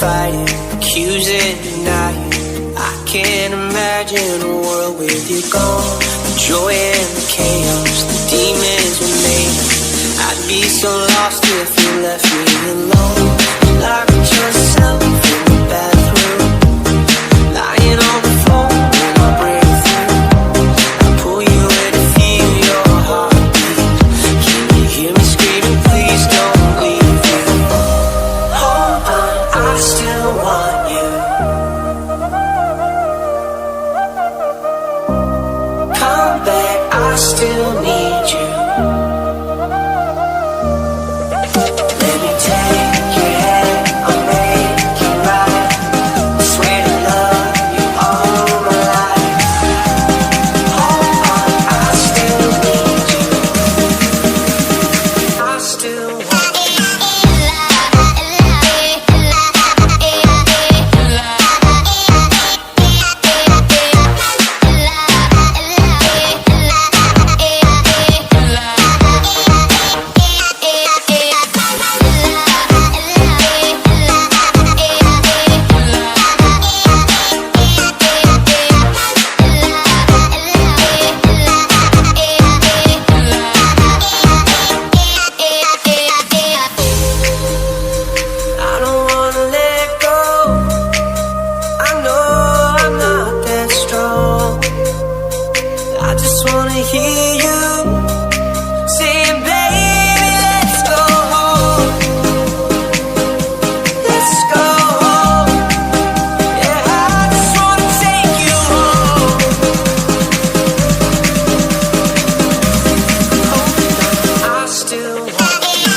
fighting, accusing, denying. I can't imagine a world with you gone. The joy and the chaos, the demons remain. I'd be so lost if you left me alone. Lock yourself in the bathroom, lying on the floor when I break through. I pull you in to feel your heartbeat. Can you hear me screaming, please don't leave me. Hold on, I still want you. Come back, I still need you. Let me take your hand, I'll make it right. I swear to love you all my life. Hold on, I still need you. I still want you. I don't wanna let go. I know I'm not that strong. I just wanna hear you saying, baby, let's go home. Let's go home. Yeah, I just wanna take you home. I still want you.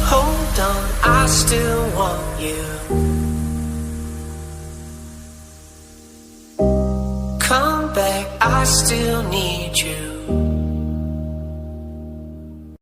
Hold on, I still want you. Come back, I still need you.